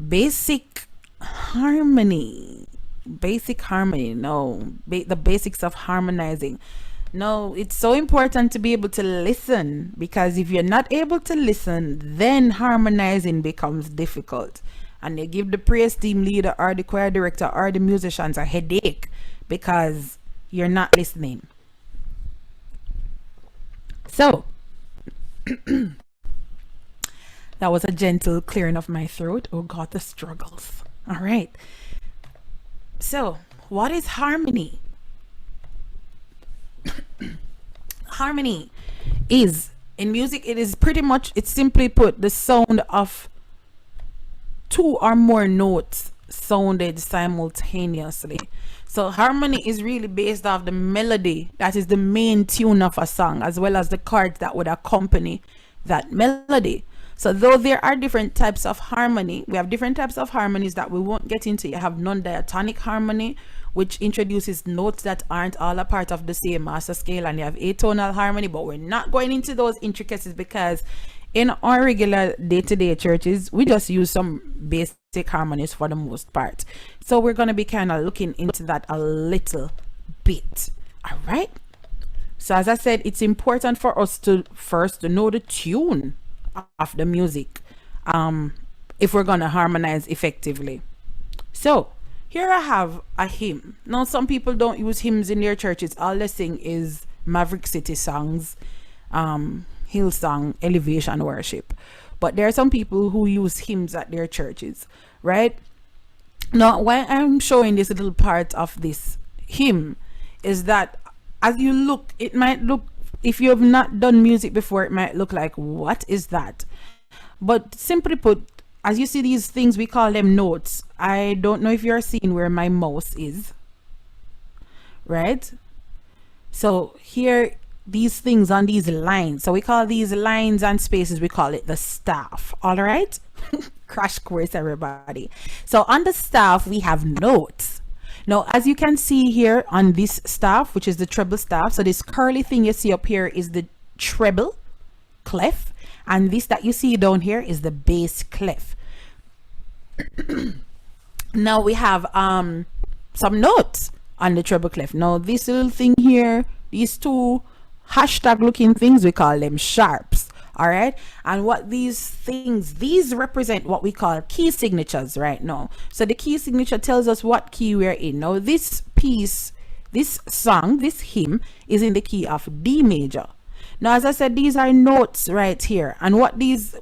basic harmony. Basic harmony. No, the basics of harmonizing. No, it's so important to be able to listen, because if you're not able to listen, then harmonizing becomes difficult. And they give the praise team leader or the choir director or the musicians a headache because you're not listening. So, that was a gentle clearing of my throat. Oh God, the struggles. All right. So, what is harmony? Harmony is, in music, it is pretty much, it's simply put, the sound of two or more notes sounded simultaneously. So harmony is really based off the melody that is the main tune of a song, as well as the chords that would accompany that melody. So though there are different types of harmony, we have different types of harmonies that we won't get into. You have non-diatonic harmony, which introduces notes that aren't all a part of the same master scale, and you have atonal harmony, but we're not going into those intricacies because in our regular day-to-day churches, we just use some basic harmonies for the most part. So we're going to be kind of looking into that a little bit. All right. So as I said, it's important for us to first to know the tune of the music if we're going to harmonize effectively. So here I have a hymn. Now some people don't use hymns in their churches. All they sing is Maverick City songs, Hillsong, elevation worship. But there are some people who use hymns at their churches, right? Now why I'm showing this little part of this hymn is that as you look, it might look, if you have not done music before, it might look like, what is that? But simply put, as you see these things, we call them notes. I don't know if you're seeing where my mouse is, right? So here, these things on these lines, so we call these lines and spaces, we call it the staff. All right. Crash course, everybody. So on the staff we have notes. Now as you can see here on this staff, which is the treble staff, so this curly thing you see up here is the treble clef, and this that you see down here is the bass clef. Now we have some notes on the treble clef. Now this little thing here, these two hashtag looking things, we call them sharps. All right. And what these things, these represent what we call key signatures right now. So the key signature tells us what key we're in. Now this piece, this song, this hymn is in the key of D major. Now as I said, these are notes right here, and what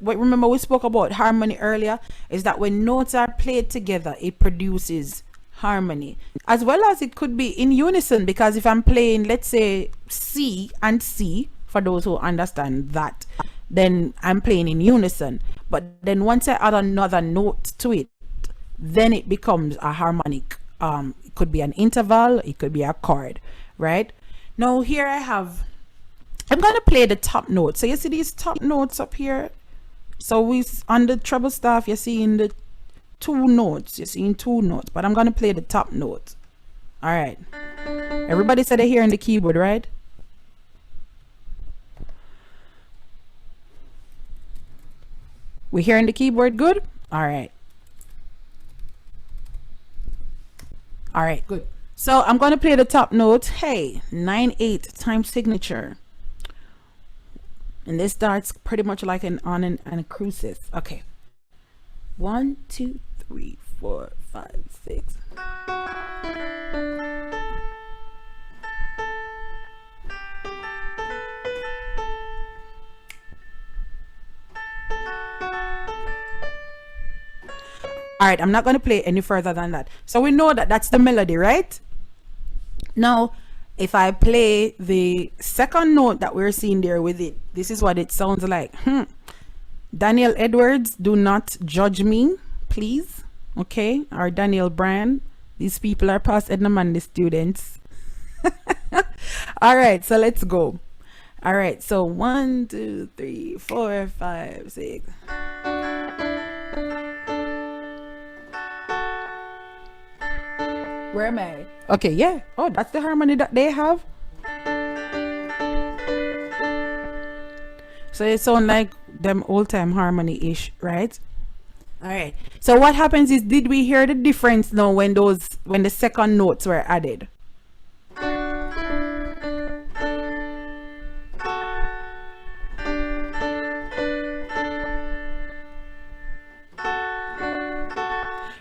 remember we spoke about harmony earlier, is that when notes are played together it produces harmony, as well as it could be in unison, because if I'm playing, let's say, C and C, for those who understand that, then I'm playing in unison. But then once I add another note to it, then it becomes a harmonic. It could be an interval, it could be a chord, right? Now here I'm gonna play the top note. So you see these top notes up here. So we on the treble staff, you're seeing the two notes. You're seeing two notes, but I'm gonna play the top note. All right. Everybody said they're hearing the keyboard, right? We hearing the keyboard good? All right. All right, good. So I'm gonna play the top note. Hey, 9/8 time signature. And this starts pretty much like an on and a crucis. Okay. 1, 2, 3, 4, 5, 6. All right, I'm not going to play any further than that. So we know that that's the melody, right? Now, if I play the second note that we're seeing there with it, this is what it sounds like. Daniel Edwards, do not judge me, please. Okay, or Daniel Bryan. These people are past Edna Mandy students. All right, so let's go. All right, so 1, 2, 3, 4, 5, 6. Where am I? Okay, yeah. Oh, that's the harmony that they have. So it sounds like them old time harmony-ish, right? All right. So what happens is, did we hear the difference now when the second notes were added?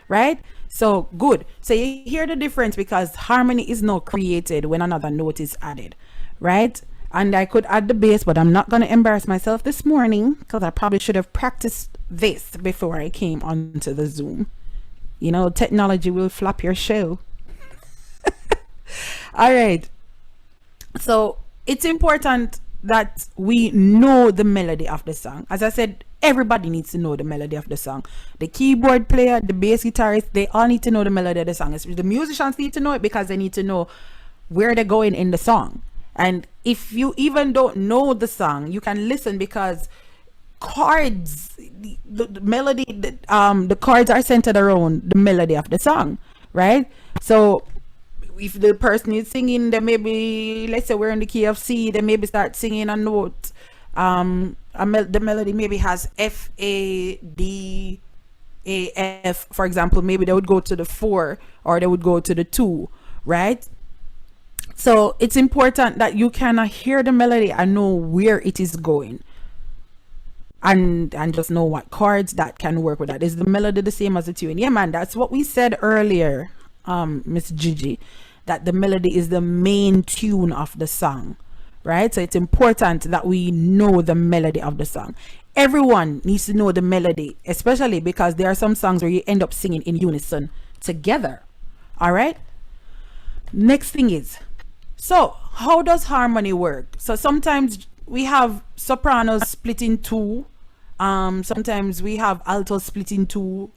Right? So good. So you hear the difference because harmony is now created when another note is added, right? And I could add the bass, but I'm not going to embarrass myself this morning because I probably should have practiced this before I came onto the Zoom. You know, technology will flop your show. All right. So it's important that we know the melody of the song. As I said, everybody needs to know the melody of the song. The keyboard player, the bass guitarist, they all need to know the melody of the song. The musicians need to know it because they need to know where they're going in the song. And if you even don't know the song, you can listen because chords, the melody, the chords are centered around the melody of the song, right? So if the person is singing, they maybe, let's say we're in the key of C, they maybe start singing a note. The melody maybe has F, A, D, A, F, for example. Maybe they would go to the 4 or they would go to the 2, right? So it's important that you can hear the melody and know where it is going. And just know what chords that can work with that. Is the melody the same as the tune? Yeah, man, that's what we said earlier, Miss Gigi, that the melody is the main tune of the song, right? So it's important that we know the melody of the song. Everyone needs to know the melody, especially because there are some songs where you end up singing in unison together. All right. Next thing is, so how does harmony work? So sometimes we have sopranos split in two. Sometimes we have altos split in two,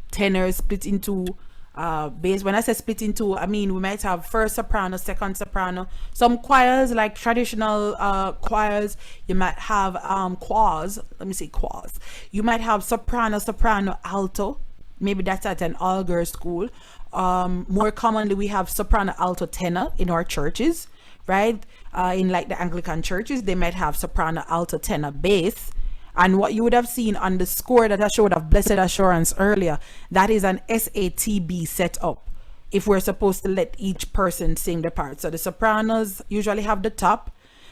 tenors split in two, bass. When I say split in two, I mean we might have first soprano, second soprano. Some choirs, like traditional choirs, you might have quas. Let me say quas. You might have soprano, soprano, alto. Maybe that's at an all-girls school. More commonly, we have soprano, alto, tenor in our churches, right? In like the Anglican churches, they might have soprano, alto, tenor, bass. And what you would have seen on the score that I showed of Blessed Assurance earlier, that is an SATB setup if we're supposed to let each person sing the part. So the sopranos usually have the top,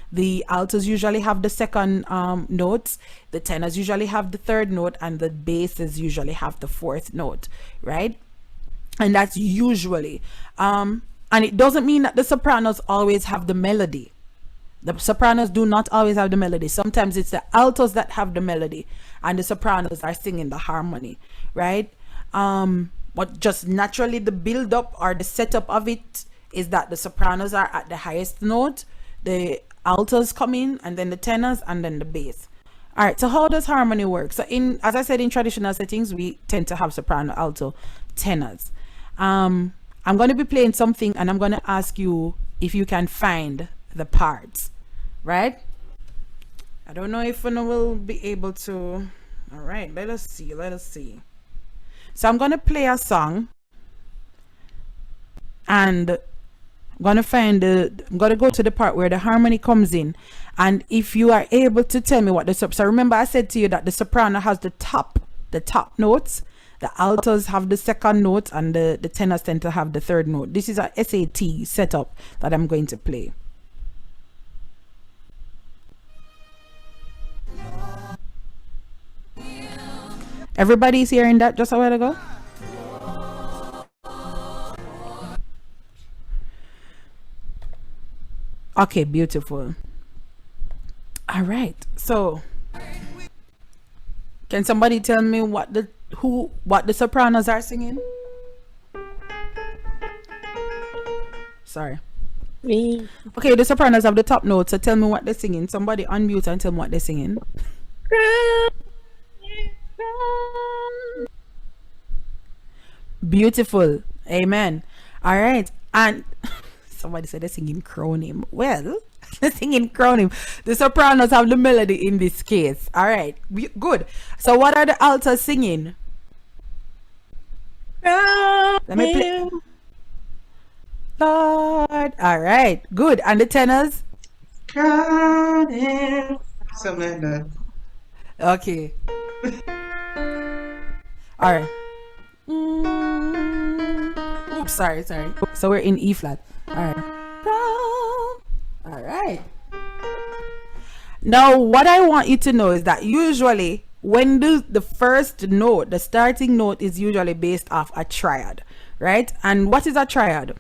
the altos usually have the second notes, the tenors usually have the third note, and the basses usually have the fourth note, right? And that's usually, and it doesn't mean that the sopranos always have the melody. The sopranos do not always have the melody. Sometimes it's the altos that have the melody and the sopranos are singing the harmony, right? But just naturally the build up or the setup of it is that the sopranos are at the highest note, the altos come in, and then the tenors, and then the bass. All right, so how does harmony work? So as I said, in traditional settings, we tend to have soprano, alto, tenors. I'm going to be playing something and I'm going to ask you if you can find the parts, right? I don't know if I will be able to. All right, let us see. So I'm going to play a song and I'm going to go to the part where the harmony comes in, and if you are able to tell me what so remember I said to you that the soprano has the top notes, the altos have the second note, and the tenors tend to have the third note. This is a SAT setup that I'm going to play. Everybody's hearing that just a while ago? Okay, beautiful. All right. So, can somebody tell me what the sopranos are singing? Sorry. Me. Okay, the sopranos have the top notes, so tell me what they're singing. Somebody unmute and tell me what they're singing. Beautiful. Amen. All right. And somebody said they're singing Cronim. Well, they're singing Cronim. The sopranos have the melody in this case. All right. Good. So what are the altos singing? Let me play. Lord. All right. Good. And the tenors? Something like that. Okay. All right. Oops, sorry. So we're in E flat. All right. All right. Now, what I want you to know is that usually when the first note, the starting note is usually based off a triad, right? And what is a triad?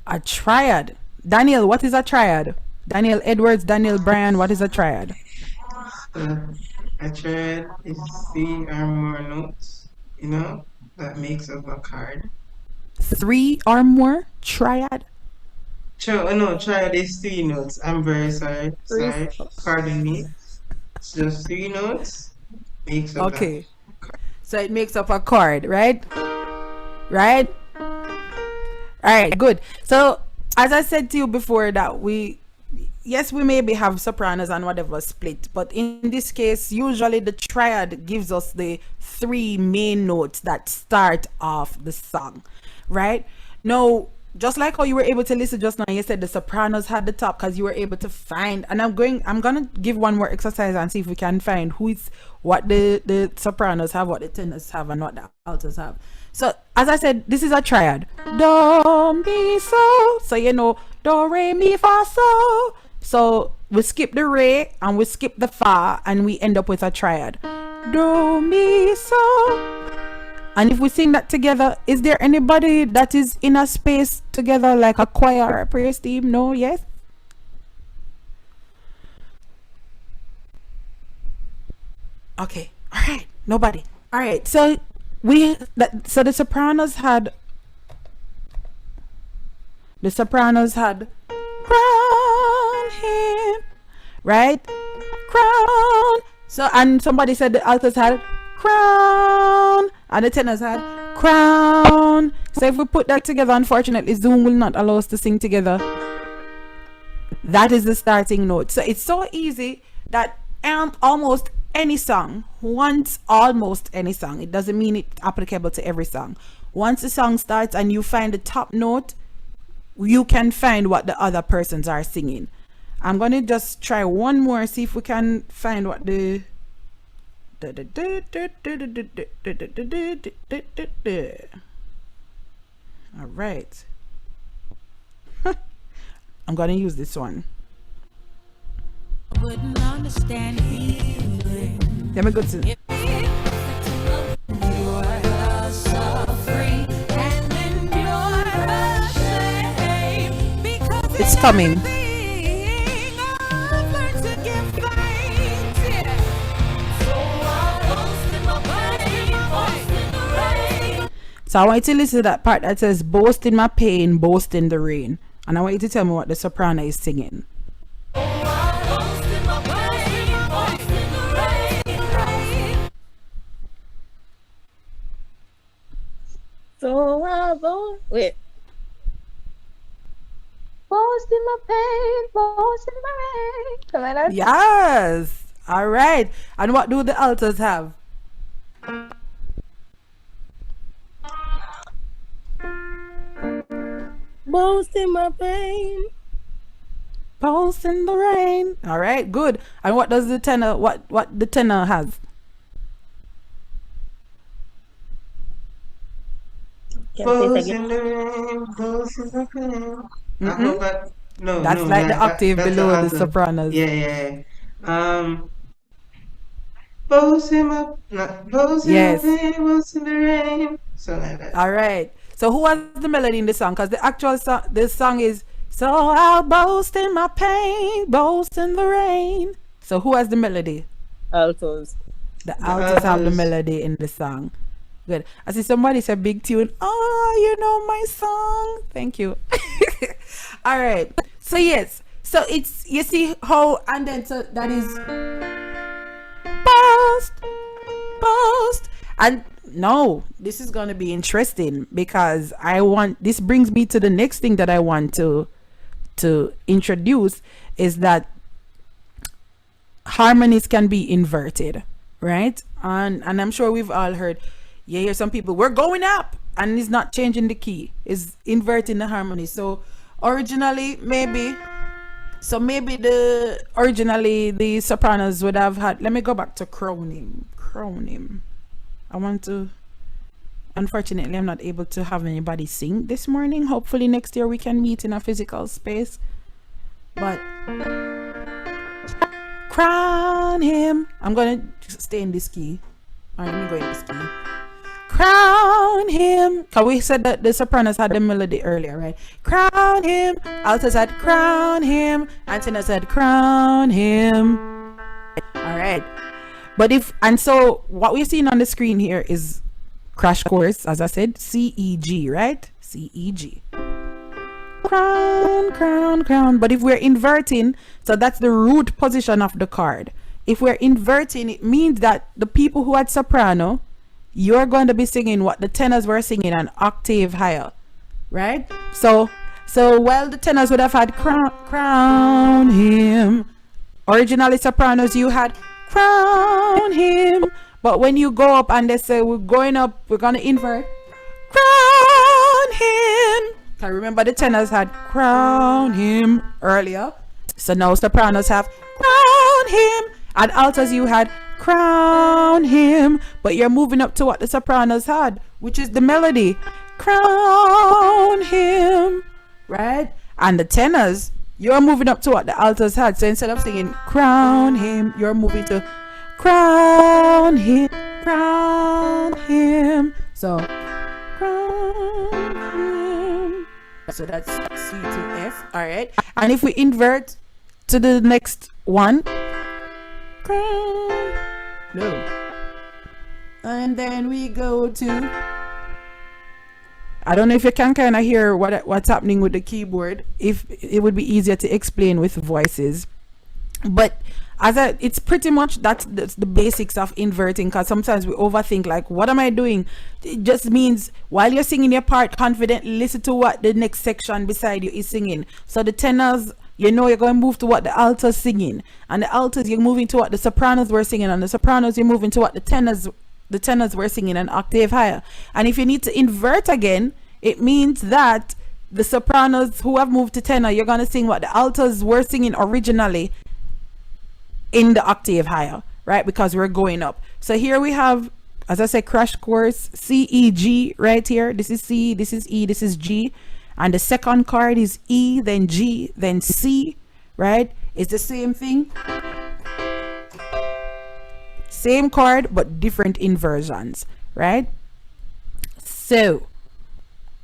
A triad. Daniel, what is a triad? Daniel Edwards, Daniel Bryan, what is a triad? A triad is 3 or more notes, that makes up a chord. 3 or more triad? No, triad is 3 notes. I'm very sorry. Three. Sorry. Pardon me. It's just 3 notes makes up that. Okay. So it makes up a chord, right? Right? All right, good. So as I said to you before that yes, we maybe have sopranos and whatever split, but in this case, usually the triad gives us the 3 main notes that start off the song, right? Now, just like how you were able to listen just now, you said the sopranos had the top because you were able to find, and I'm gonna give one more exercise and see if we can find what the sopranos have, what the tenors have, and what the altos have. So as I said, this is a triad. Do, mi, so. So do, re, mi, fa, so. So we skip the re and we skip the fa and we end up with a triad. Do, mi, so. And if we sing that together, is there anybody that is in a space together like a choir or a praise team? No? Yes? Okay. All right. Nobody. All right. So so the sopranos had crown him, right? Crown. So, and somebody said the altos had crown and the tenors had crown. So if we put that together, unfortunately Zoom will not allow us to sing together. That is the starting note. So it's so easy that almost any song, it doesn't mean it's applicable to every song. Once the song starts and you find the top note, you can find what the other persons are singing. I'm going to just try one more, see if we can find what the all right. I'm going to use this one. Wouldn't understand healing. Let me go to it's coming. So I want you to listen to that part that says boast in my pain, boast in the rain. And I want you to tell me what the soprano is singing. So I wait. Boast in my pain, boast in my rain. Something like that? Yes. All right. And what do the altos have? Boast in my pain. Boast in the rain. All right, good. And what does the tenor? What the tenor has? Boast in the rain, boast in the rain. I hope That's like the octave below the sopranos. Yeah. Boast in my pain, boast in the rain. Something like that. All right. So who has the melody in the song? Because the actual song, this song is so I'll boast in my pain, boast in the rain. So who has the melody? Altos. The altos have the melody in the song. Good. I see somebody said big tune. Oh, you know my song. Thank you. All right. So yes. So it's, you see how, and then so that is boast. And no, this is going to be interesting because this brings me to the next thing that I want to introduce is that harmonies can be inverted, right? And I'm sure we've all heard, here's some people, we're going up and it's not changing the key, it's inverting the harmony. So originally maybe the sopranos would have had, let me go back to crown him. I want to. Unfortunately, I'm not able to have anybody sing this morning. Hopefully, next year we can meet in a physical space. But crown him. I'm gonna stay in this key. Alright, let me go in this key. Crown him. Cause we said that the sopranos had the melody earlier, right? Crown him. Alto said crown him. And tenor said crown him. Alright. But so what we're seeing on the screen here is crash course, as I said, C E G, right? C E G. Crown, crown, crown. But if we're inverting, so that's the root position of the chord. If we're inverting, it means that the people who had soprano, you're going to be singing what the tenors were singing an octave higher, right? So while the tenors would have had crown him, originally sopranos, you had crown him. But when you go up and they say we're going up, we're going to invert, crown him. I remember the tenors had crown him earlier. So now sopranos have crown him. And altos you had crown him. But you're moving up to what the sopranos had, which is the melody. Crown him. Right? And the tenors, you're moving up to what the altos had. So instead of singing crown him, you're moving to crown him. Crown him. So crown him. So that's C to F. Alright. And if we invert to the next one, crown, no. And then we go to, I don't know if you can kind of hear what's happening with the keyboard. If it would be easier to explain with voices. But it's pretty much that's the basics of inverting, because sometimes we overthink, like, what am I doing? It just means while you're singing your part confidently, listen to what the next section beside you is singing. So the tenors, you're going to move to what the altos singing, and the altos you're moving to what the sopranos were singing, and the sopranos you're moving to what the tenors were singing an octave higher. And if you need to invert again, it means that the sopranos who have moved to tenor, you're going to sing what the altos were singing originally in the octave higher, right? Because we're going up. So here we have, as I said, crash course, C, E, G right here. This is C, this is E, this is G. And the second chord is E, then G, then C, right? It's the same thing. Same chord, but different inversions, right? So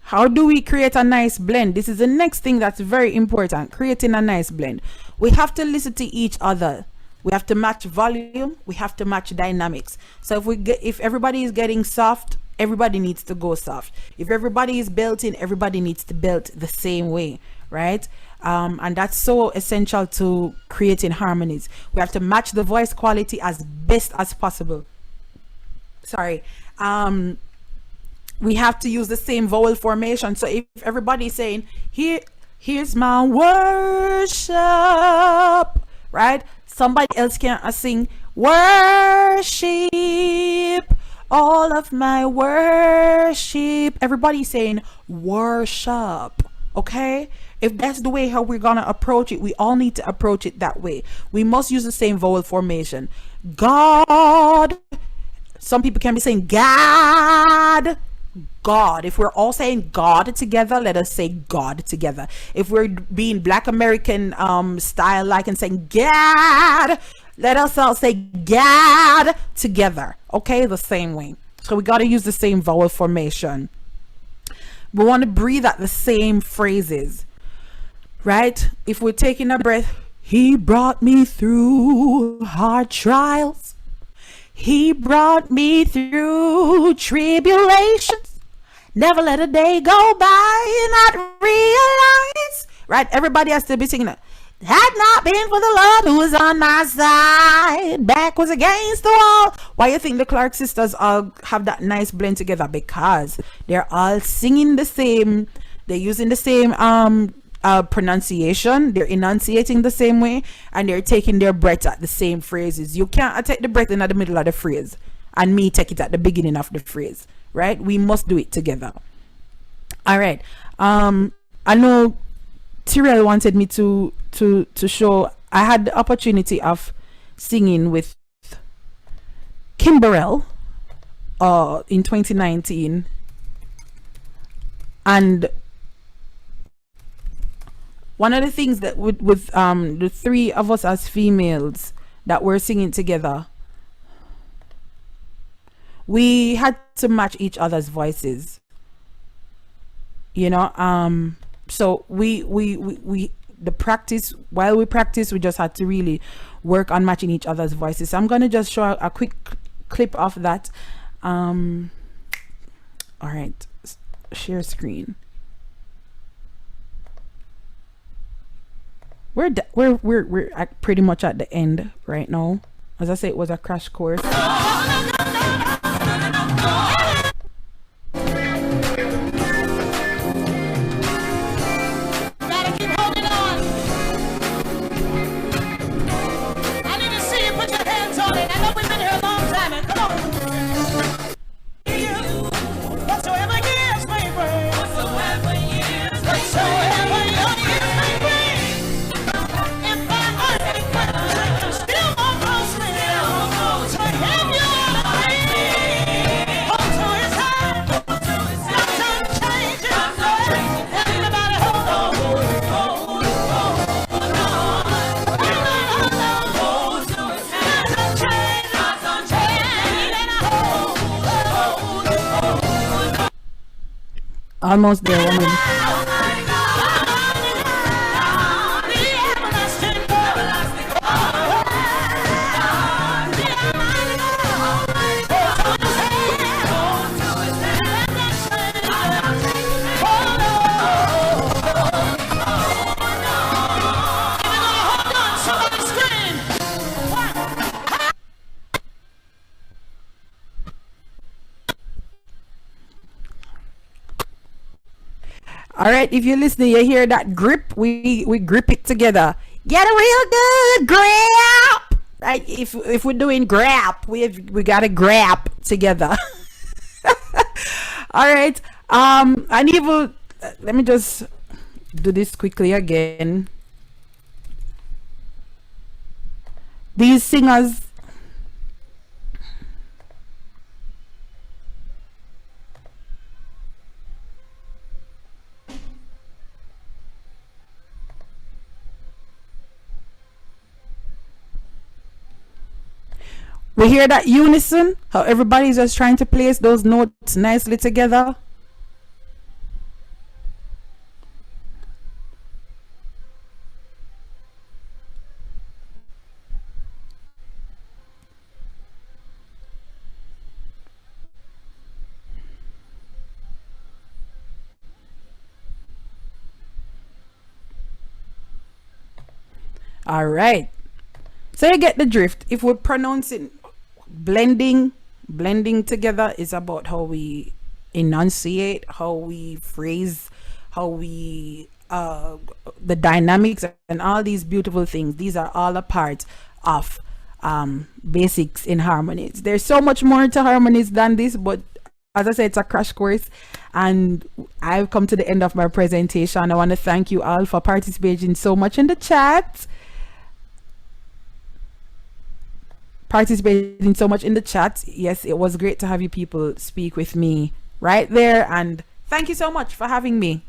how do we create a nice blend? This is the next thing that's very important, creating a nice blend. We have to listen to each other. We have to match volume. We have to match dynamics. So if everybody is getting soft, everybody needs to go soft. If everybody is belting, everybody needs to belt the same way, right? And that's so essential to creating harmonies. We have to match the voice quality as best as possible. Sorry. We have to use the same vowel formation. So if everybody's saying, here's my worship, right? Somebody else can sing worship, all of my worship. Everybody's saying worship, okay? If that's the way how we're gonna approach it, we all need to approach it that way. We must use the same vowel formation. God. Some people can be saying God. God. If we're all saying God together, let us say God together. If we're being Black American style like and saying God, let us all say God together. Okay, the same way. So we got to use the same vowel formation. We want to breathe at the same phrases, right? If we're taking a breath, He brought me through hard trials. He brought me through tribulations. Never let a day go by and not realize. Right? Everybody has to be singing that. Had not been for the Lord who was on my side, back was against the wall. Why you think the Clarke sisters all have that nice blend together? Because they're all singing the same. They're using the same pronunciation. They're enunciating the same way, and they're taking their breath at the same phrases. You can't take the breath in at the middle of the phrase and me take it at the beginning of the phrase, right? We must do it together. All right. I know Trevelle wanted me to show. I had the opportunity of singing with Kimberell in 2019, and one of the things that with the three of us as females that were singing together, we had to match each other's voices, you know. So we the practice, while we practice, we just had to really work on matching each other's voices. So I'm gonna just show a quick clip of that. All right, share screen. We're pretty much at the end right now. As I say, it was a crash course. Almost there, woman. All right, if you're listening, you hear that grip? We grip it together. Get a real good grab. Right? If we're doing grab, we gotta grab together. All right. I need to let me just do this quickly again. These singers. We hear that unison, how everybody's just trying to place those notes nicely together. All right. So you get the drift. If we're pronouncing blending together is about how we enunciate, how we phrase, how we the dynamics and all these beautiful things. These are all a part of basics in harmonies. There's so much more to harmonies than this, but as I said, it's a crash course, and I've come to the end of my presentation. I want to thank you all for participating so much in the chat. Yes, it was great to have you people speak with me right there, and thank you so much for having me.